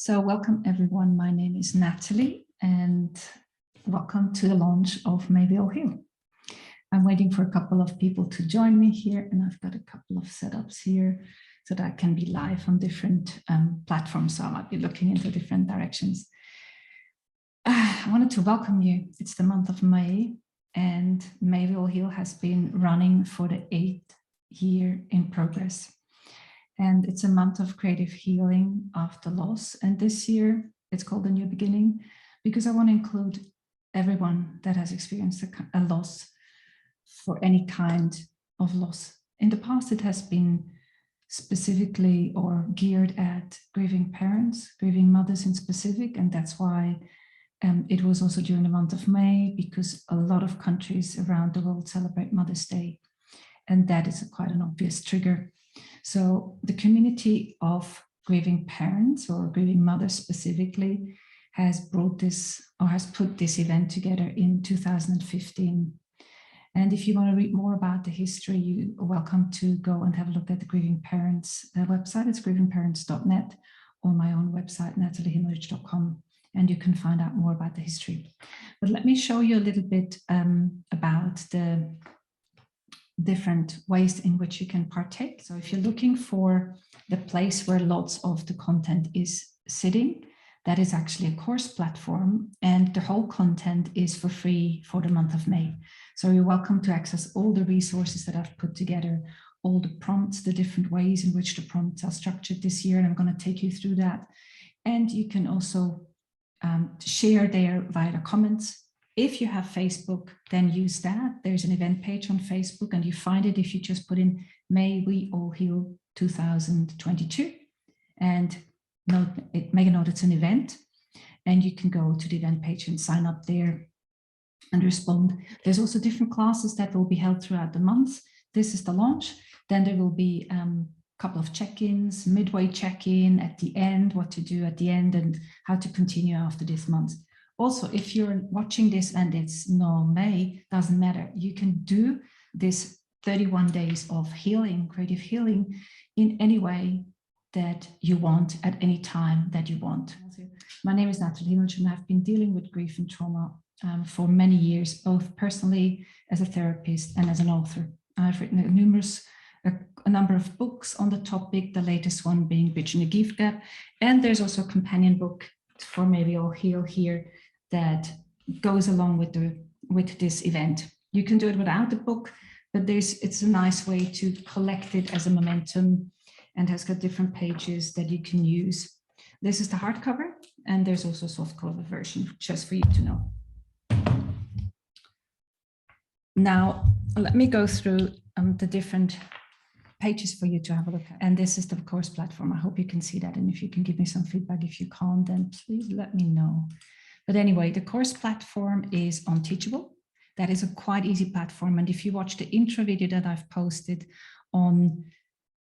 So welcome everyone, my name is Nathalie and welcome to the launch of MWAH Heal. I'm waiting for a couple of people to join me here and I've got a couple of setups here so that I can be live on different platforms, so I might be looking into different directions. I wanted to welcome you. It's the month of May and MWAH Heal has been running for the 8th year in progress. And it's a month of creative healing after loss. And this year it's called A New Beginning because I want to include everyone that has experienced a loss, for any kind of loss. In the past, it has been specifically or geared at grieving parents, grieving mothers in specific. And that's why it was also during the month of May, because a lot of countries around the world celebrate Mother's Day. And that is quite an obvious trigger. So the community of grieving parents or grieving mothers specifically has brought this or has put this event together in 2015. And if you want to read more about the history, you are welcome to go and have a look at the Grieving Parents website. It's grievingparents.net, or my own website, nathaliehimmelrich.com, and you can find out more about the history. But let me show you a little bit about the different ways in which you can partake. So if you're looking for the place where lots of the content is sitting, that is actually a course platform, and the whole content is for free for the month of May. So you're welcome to access all the resources that I've put together, all the prompts, the different ways in which the prompts are structured this year, and I'm going to take you through that. And you can also share there via the comments. If you have Facebook, then use that. There's an event page on Facebook, and you find it if you just put in MWAH Heal 2022 and make a note it's an event, and you can go to the event page and sign up there and respond. There's also different classes that will be held throughout the month. This is the launch. Then there will be a couple of check-ins, midway check-in at the end, what to do at the end, and how to continue after this month. Also, if you're watching this and it's no May, doesn't matter. You can do this 31 days of healing, creative healing, in any way that you want, at any time that you want. My name is Nathalie Himmelrich, and I've been dealing with grief and trauma for many years, both personally as a therapist and as an author. I've written a number of books on the topic, the latest one being Bridging the Grief Gap. And there's also a companion book for MWAH Heal here that goes along with this event. You can do it without the book, but it's a nice way to collect it as a momentum, and has got different pages that you can use. This is the hardcover, and there's also a softcover version, just for you to know. Now, let me go through the different pages for you to have a look at. And this is the course platform. I hope you can see that. And if you can give me some feedback, if you can't, then please let me know. But anyway, the course platform is on Teachable. That is a quite easy platform. And if you watch the intro video that I've posted on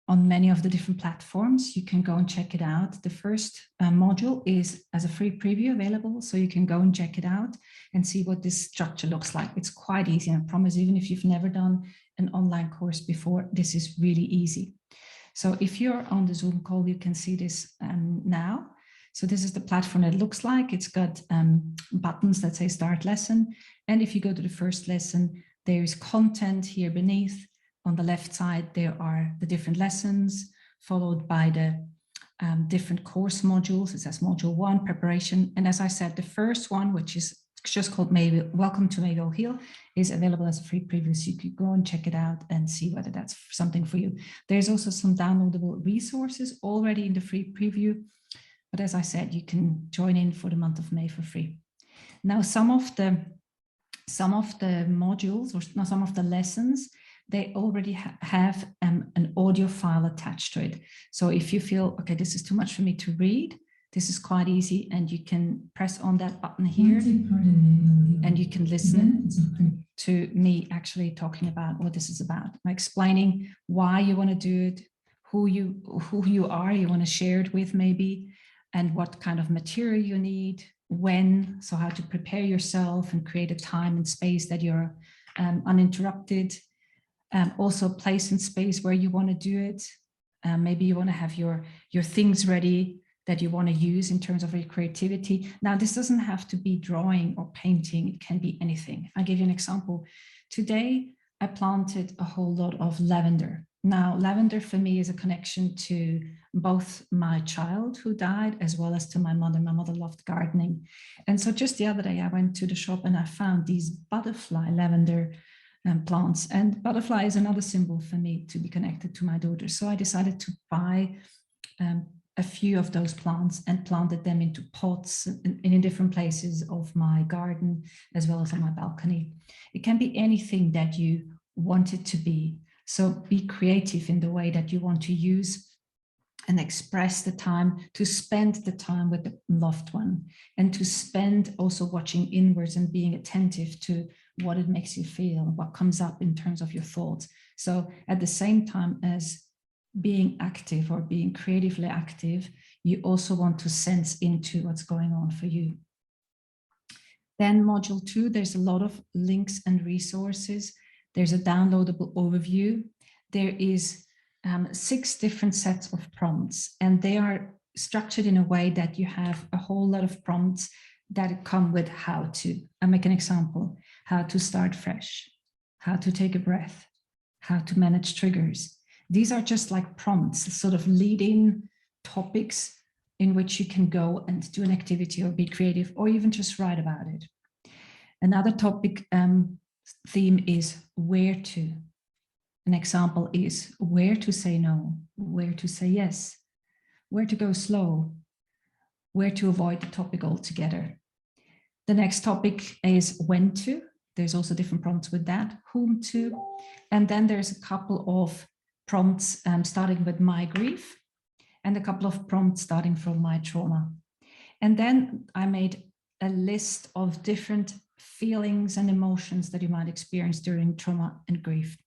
many of the different platforms, you can go and check it out. The first module is as a free preview available, so you can go and check it out and see what this structure looks like. It's quite easy, and I promise, even if you've never done an online course before, this is really easy. So if you're on the Zoom call, you can see this now. So this is the platform that it looks like. It's got buttons that say Start Lesson. And if you go to the first lesson, there is content here beneath. On the left side, there are the different lessons, followed by the different course modules. It says Module 1, Preparation. And as I said, the first one, which is just called Welcome to MWAH Heal, is available as a free preview. So you could go and check it out and see whether that's something for you. There's also some downloadable resources already in the free preview. But as I said, you can join in for the month of May for free. Now, some of the modules, or not some of the lessons, they already have an audio file attached to it. So if you feel, okay, this is too much for me to read, this is quite easy, and you can press on that button here and you can listen to me actually talking about what this is about. I'm explaining why you want to do it, who you are, you want to share it with maybe, and what kind of material you need, when, so how to prepare yourself and create a time and space that you're uninterrupted. Also place and space where you want to do it. Maybe you want to have your things ready that you want to use in terms of your creativity. Now, this doesn't have to be drawing or painting. It can be anything. I'll give you an example. Today, I planted a whole lot of lavender. Now, lavender for me is a connection to both my child who died as well as to my mother. My mother loved gardening. And so just the other day, I went to the shop and I found these butterfly lavender plants. And butterfly is another symbol for me to be connected to my daughter. So I decided to buy a few of those plants and planted them into pots in different places of my garden, as well as on my balcony. It can be anything that you want it to be. So be creative in the way that you want to use and express the time, to spend the time with the loved one, and to spend also watching inwards and being attentive to what it makes you feel, what comes up in terms of your thoughts. So at the same time as being active or being creatively active, you also want to sense into what's going on for you. Then module 2, there's a lot of links and resources. There's a downloadable overview. There is 6 different sets of prompts, and they are structured in a way that you have a whole lot of prompts that come with how to. I'll make an example: how to start fresh, how to take a breath, how to manage triggers. These are just like prompts, sort of lead-in topics in which you can go and do an activity or be creative or even just write about it. Another topic theme is where to. An example is where to say no, where to say yes, where to go slow, where to avoid the topic altogether. The next topic is when to. There's also different prompts with that, whom to. And then there's a couple of prompts starting with my grief and a couple of prompts starting from my trauma. And then I made a list of different feelings and emotions that you might experience during trauma and grief.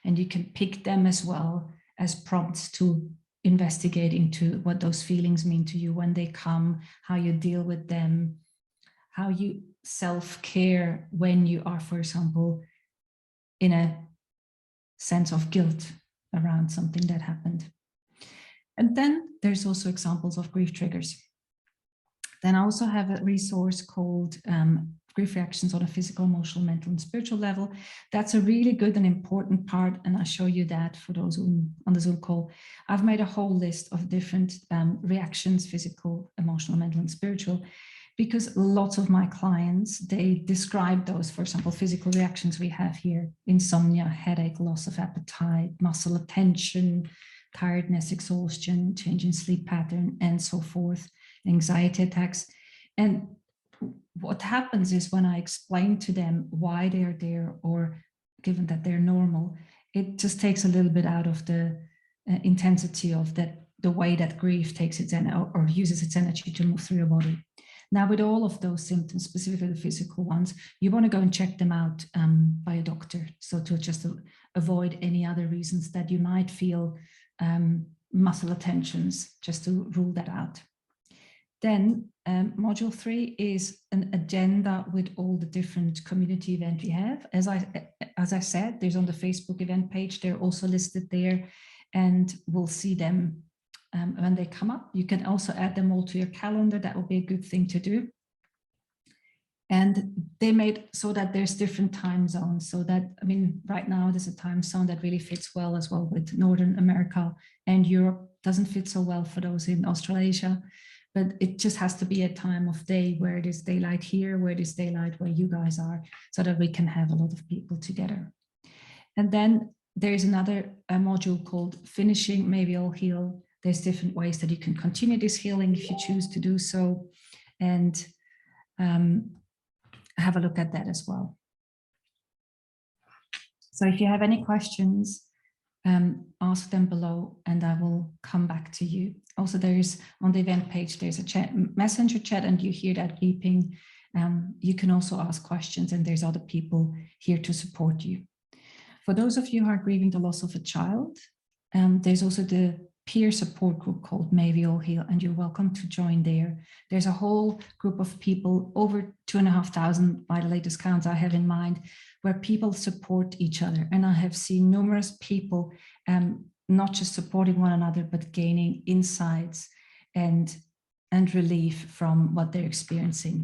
And you can pick them as well as prompts to investigate into what those feelings mean to you when they come, how you deal with them, how you self-care when you are, for example, in a sense of guilt around something that happened. And then there's also examples of grief triggers. Then I also have a resource called Grief Reactions on a Physical, Emotional, Mental, and Spiritual Level. That's a really good and important part, and I'll show you that for those on the Zoom call. I've made a whole list of different reactions: physical, emotional, mental, and spiritual, because lots of my clients, they describe those. For example, physical reactions we have here: insomnia, headache, loss of appetite, muscle attention, tiredness, exhaustion, change in sleep pattern, and so forth, anxiety attacks. And what happens is when I explain to them why they're there, or given that they're normal, it just takes a little bit out of the intensity of that, the way that grief takes its or uses its energy to move through your body. Now, with all of those symptoms, specifically the physical ones, you want to go and check them out by a doctor. So to just avoid any other reasons that you might feel muscle attentions, just to rule that out. Then module 3 is an agenda with all the different community events we have. As I said, there's on the Facebook event page, they're also listed there, and we'll see them when they come up. You can also add them all to your calendar. That will be a good thing to do. And they made so that there's different time zones, so that, I mean, right now there's a time zone that really fits well as well with Northern America, and Europe doesn't fit so well for those in Australasia. But it just has to be a time of day where it is daylight here, where it is daylight where you guys are, so that we can have a lot of people together. And then there's another module called Finishing Maybe I'll Heal. There's different ways that you can continue this healing if you choose to do so, and have a look at that as well. So if you have any questions, ask them below and I will come back to you. Also, there's on the event page, there's a chat, messenger chat, and you hear that beeping. You can also ask questions, and there's other people here to support you. For those of you who are grieving the loss of a child, there's also the peer support group called Maybe I'll Heal, and you're welcome to join there. There's a whole group of people, over 2,500 by the latest counts I have in mind, where people support each other. And I have seen numerous people not just supporting one another, but gaining insights and and relief from what they're experiencing.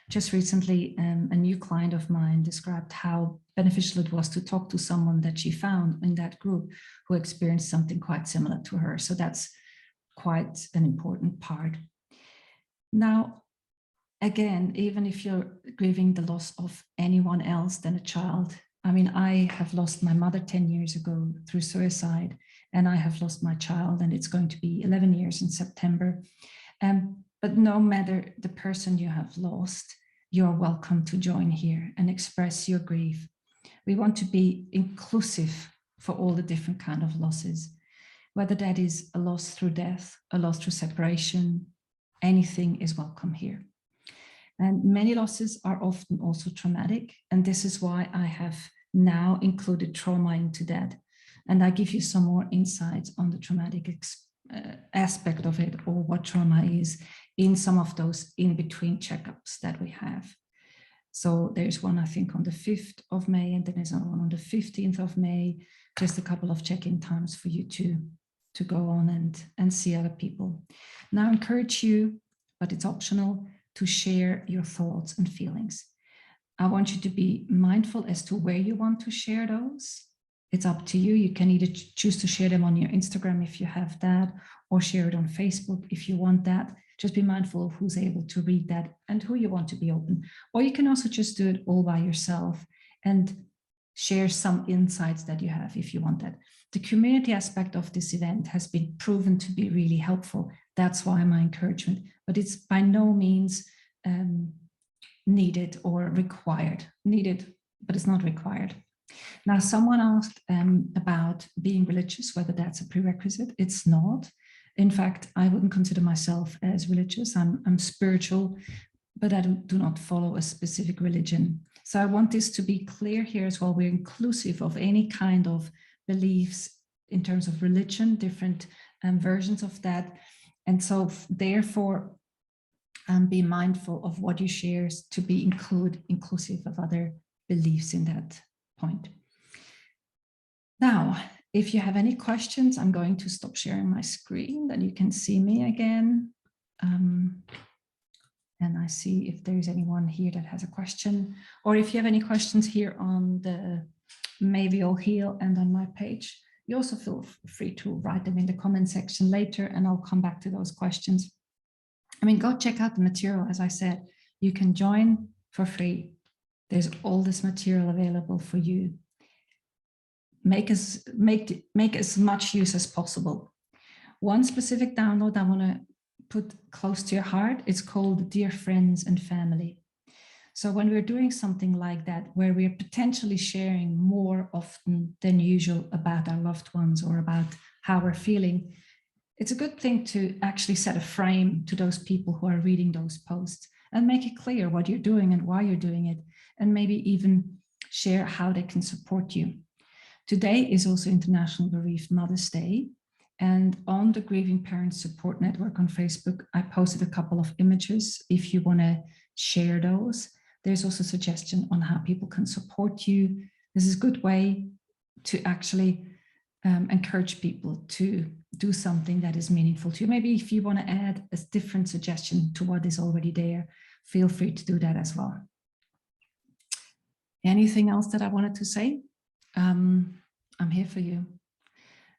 Just recently, a new client of mine described how beneficial it was to talk to someone that she found in that group who experienced something quite similar to her. So that's quite an important part. Now, again, even if you're grieving the loss of anyone else than a child, I mean, I have lost my mother 10 years ago through suicide, and I have lost my child, and it's going to be 11 years in September. But no matter the person you have lost, you're welcome to join here and express your grief. We want to be inclusive for all the different kind of losses, whether that is a loss through death, a loss through separation, anything is welcome here. And many losses are often also traumatic. And this is why I have now included trauma into that. And I give you some more insights on the traumatic aspect of it, or what trauma is, in some of those in-between checkups that we have. So there's one, I think, on the 5th of May, and then there's one on the 15th of May, just a couple of check-in times for you to go on and see other people. Now, I encourage you, but it's optional, to share your thoughts and feelings. I want you to be mindful as to where you want to share those. It's up to you. You can either choose to share them on your Instagram if you have that, or share it on Facebook if you want that. Just be mindful of who's able to read that and who you want to be open. Or you can also just do it all by yourself and share some insights that you have if you want that. The community aspect of this event has been proven to be really helpful. That's why my encouragement, but it's by no means needed or required. Needed, but it's not required. Now, someone asked about being religious, whether that's a prerequisite. It's not. In fact, I wouldn't consider myself as religious. I'm spiritual, but I do not follow a specific religion. So I want this to be clear here as well. We're inclusive of any kind of beliefs in terms of religion, different versions of that. And so therefore, be mindful of what you share to be inclusive of other beliefs in that point. Now, if you have any questions, I'm going to stop sharing my screen, then you can see me again. And I see if there's anyone here that has a question, or if you have any questions here on the Maybe I'll Heal and on my page, you also feel free to write them in the comment section later, and I'll come back to those questions. I mean, go check out the material. As I said, you can join for free. There's all this material available for you. Make as much use as possible. One specific download I want to put close to your heart, it's called Dear Friends and Family. So when we're doing something like that, where we're potentially sharing more often than usual about our loved ones or about how we're feeling, it's a good thing to actually set a frame to those people who are reading those posts and make it clear what you're doing and why you're doing it, and maybe even share how they can support you. Today is also International Bereaved Mother's Day, and on the Grieving Parents Support Network on Facebook, I posted a couple of images if you want to share those. There's also a suggestion on how people can support you. This is a good way to actually encourage people to do something that is meaningful to you. Maybe if you want to add a different suggestion to what is already there, feel free to do that as well. Anything else that I wanted to say? I'm here for you.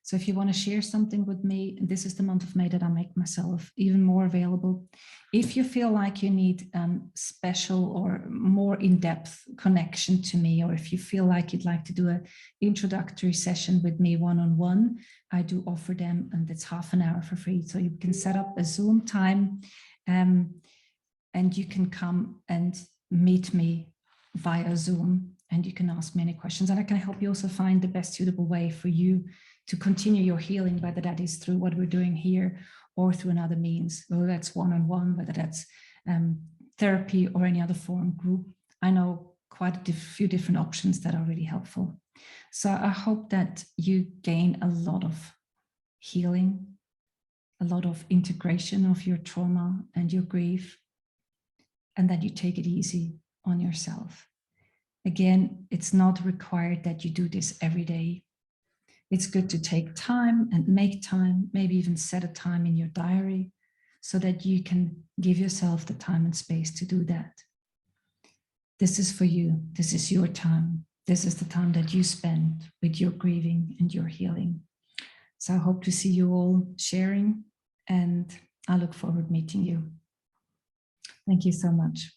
So if you want to share something with me, this is the month of May that I make myself even more available. If you feel like you need special or more in-depth connection to me, or if you feel like you'd like to do an introductory session with me one-on-one, I do offer them, and it's half an hour for free. So you can set up a Zoom time and you can come and meet me via Zoom, and you can ask me any questions, and I can help you also find the best suitable way for you to continue your healing, whether that is through what we're doing here or through another means, whether that's one-on-one, whether that's therapy or any other form group. I know quite a few different options that are really helpful. So I hope that you gain a lot of healing, a lot of integration of your trauma and your grief, and that you take it easy on yourself. Again, it's not required that you do this every day. It's good to take time and make time, maybe even set a time in your diary so that you can give yourself the time and space to do that. This is for you. This is your time. This is the time that you spend with your grieving and your healing. So I hope to see you all sharing, and I look forward to meeting you. Thank you so much.